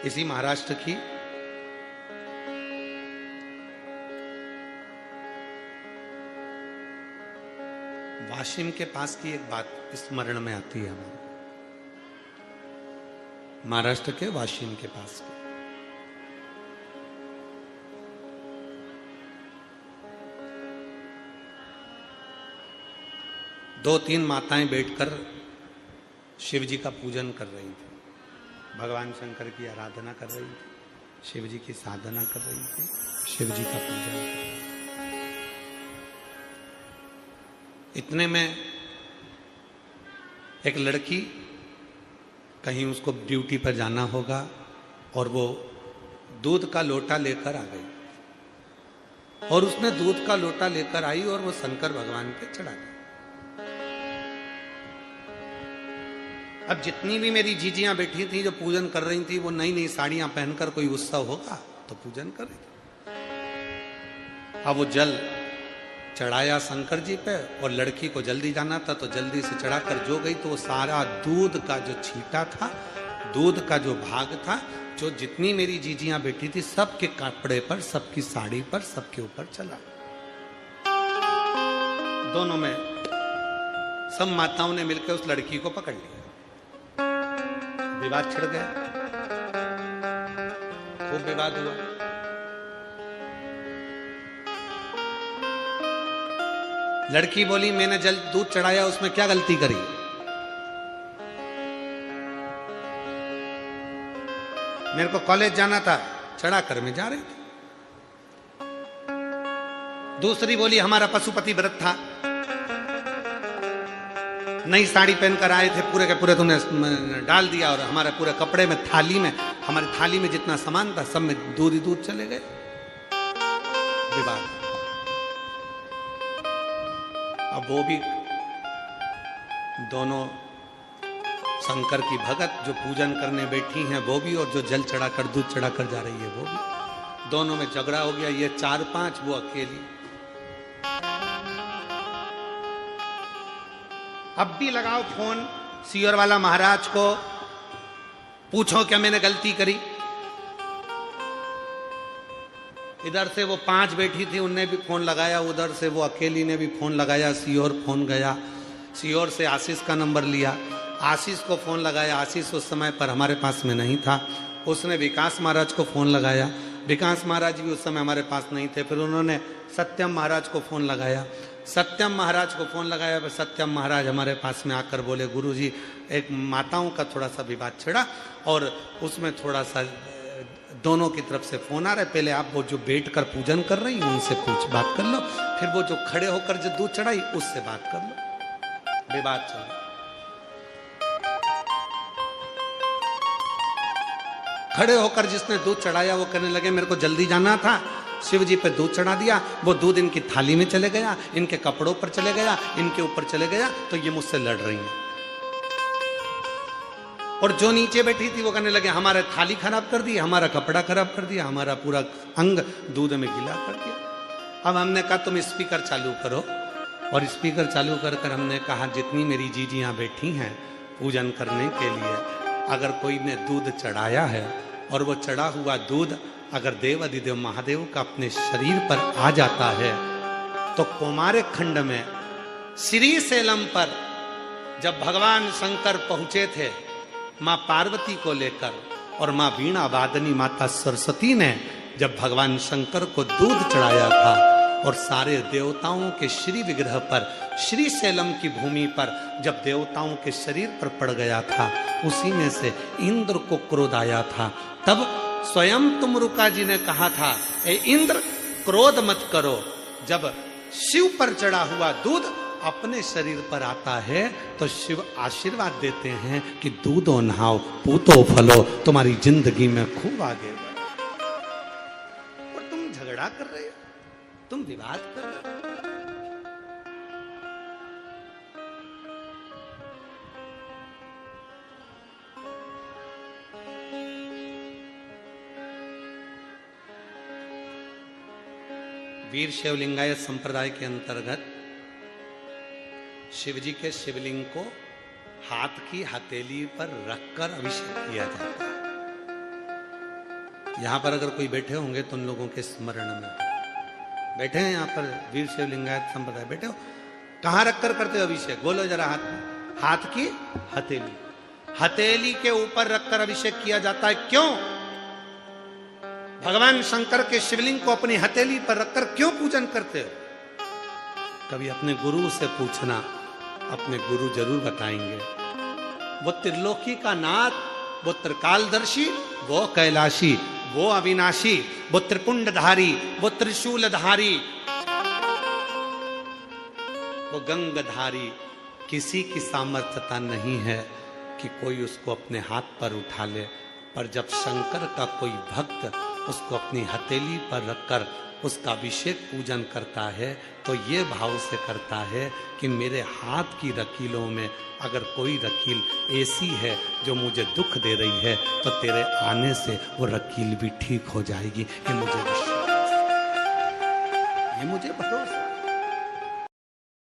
इसी महाराष्ट्र की वाशिम के पास की एक बात स्मरण में आती है हमारे, महाराष्ट्र के वाशिम के पास की। दो तीन माताएं बैठकर शिव जी का पूजन कर रही थी, भगवान शंकर की आराधना कर रही थी, शिव जी की साधना कर रही थी, शिव जी का पूजन कर रही थी। इतने में एक लड़की, कहीं उसको ड्यूटी पर जाना होगा, और वो दूध का लोटा लेकर आ गई, और उसने दूध का लोटा लेकर आई और वो शंकर भगवान पे चढ़ा दी। अब जितनी भी मेरी जीजियां बैठी थी जो पूजन कर रही थी, वो नई नई साड़ियां पहनकर, कोई उत्सव होगा तो पूजन कर रही थी। अब वो जल चढ़ाया शंकर जी पे, और लड़की को जल्दी जाना था तो जल्दी से चढ़ाकर जो गई, तो वो सारा दूध का जो छींटा था, दूध का जो भाग था, जो जितनी मेरी जीजियां बैठी थी सबके कपड़े पर, सबकी साड़ी पर, सबके ऊपर चला। दोनों में सब माताओं ने मिलकर उस लड़की को पकड़ लिया, विवाद छिड़ गया, खूब विवाद हुआ। लड़की बोली मैंने जल दूध चढ़ाया, उसमें क्या गलती करी? मेरे को कॉलेज जाना था, चढ़ा कर मैं जा रही थी। दूसरी बोली हमारा पशुपति व्रत था, नई साड़ी पहनकर आए थे, पूरे के पूरे तुमने डाल दिया, और हमारे पूरे कपड़े में, थाली में, हमारी थाली में जितना सामान था सब में दूध ही दूध चले गए। विवाद। अब वो भी दोनों शंकर की भगत जो पूजन करने बैठी हैं वो भी, और जो जल चढ़ाकर दूध चढ़ाकर जा रही है वो भी, दोनों में झगड़ा हो गया। ये 4-5, वो अकेली। अब भी लगाओ फोन सीओर वाला महाराज को, पूछो क्या मैंने गलती करी। इधर से वो 5 बैठी थी, उनने भी फोन लगाया, उधर से वो अकेली ने भी फोन लगाया, सीओर फोन गया, सीओर से आशीष का नंबर लिया, आशीष को फोन लगाया, आशीष उस समय पर हमारे पास में नहीं था, उसने विकास महाराज को फोन लगाया, विकास महाराज भी उस समय हमारे पास नहीं थे, फिर उन्होंने सत्यम महाराज को फोन लगाया, सत्यम महाराज को फोन लगाया, फिर सत्यम महाराज हमारे पास में आकर बोले गुरुजी एक माताओं का थोड़ा सा विवाद छिड़ा, और उसमें थोड़ा सा दोनों की तरफ से फोन आ रहा है, पहले आप वो जो बैठ कर पूजन कर रही हैं उनसे बात कर लो, फिर वो जो खड़े होकर जो दूध चढ़ाई उससे बात कर लो। विवाद चल रहा, खड़े होकर जिसने दूध चढ़ाया वो कहने लगे मेरे को जल्दी जाना था, शिव जी पे दूध चढ़ा दिया, वो दूध इनकी थाली में चले गया, इनके कपड़ों पर चले गया, इनके ऊपर चले गया, तो ये मुझसे लड़ रही हैं। और जो नीचे बैठी थी वो कहने लगे हमारा थाली खराब कर दी, हमारा कपड़ा खराब कर दिया, हमारा पूरा अंग दूध में गीला कर दिया। अब हमने कहा तुम स्पीकर चालू करो, और स्पीकर चालू कर कर हमने कहा जितनी मेरी जीजियां बैठी हैं पूजन करने के लिए, अगर कोई ने दूध चढ़ाया है और वो चढ़ा हुआ दूध अगर देव अधिदेव महादेव का अपने शरीर पर आ जाता है, तो कुमार खंड में श्री सेलम पर जब भगवान शंकर पहुंचे थे मां पार्वती को लेकर, और मां वीणा वादनी माता सरस्वती ने जब भगवान शंकर को दूध चढ़ाया था, और सारे देवताओं के श्री विग्रह पर, श्री सेलम की भूमि पर जब देवताओं के शरीर पर पड़ गया था, उसी में से इंद्र को क्रोध आया था। तब स्वयं तुमरुका जी ने कहा था ए इंद्र क्रोध मत करो, जब शिव पर चढ़ा हुआ दूध अपने शरीर पर आता है तो शिव आशीर्वाद देते हैं कि दूधो नहाओ पूतो फलो, तुम्हारी जिंदगी में खूब आगे बढ़ो। और तुम झगड़ा कर रहे हो, तुम विवाद कर रहे हो। वीर शिवलिंगायत संप्रदाय के अंतर्गत शिवजी के शिवलिंग को हाथ की हथेली पर रखकर अभिषेक किया जाता है। यहां पर अगर कोई बैठे होंगे तो उन लोगों के स्मरण में बैठे हैं, यहां पर वीर शैव लिंगायत संप्रदाय बैठे हो, कहां रखकर करते हो अभिषेक? बोलो जरा। हाथ की हथेली, हथेली के ऊपर रखकर अभिषेक किया जाता है। क्यों? भगवान शंकर के शिवलिंग को अपनी हथेली पर रखकर क्यों पूजन करते हो? कभी अपने गुरु से पूछना, अपने गुरु जरूर बताएंगे। वो त्रिलोकी का नाथ, वो त्रिकालदर्शी, वो कैलाशी, वो अविनाशी, वो त्रिपुंडधारी, वो त्रिशूलधारी, वो गंगधारी, किसी की सामर्थ्यता नहीं है कि कोई उसको अपने हाथ पर उठा ले। पर जब शंकर का कोई भक्त उसको अपनी हथेली पर रखकर उसका अभिषेक पूजन करता है तो ये भाव से करता है कि मेरे हाथ की रकीलों में अगर कोई रकील ऐसी है जो मुझे दुख दे रही है तो तेरे आने से वो रकील भी ठीक हो जाएगी। ये मुझे विश्वास, ये मुझे भरोसा।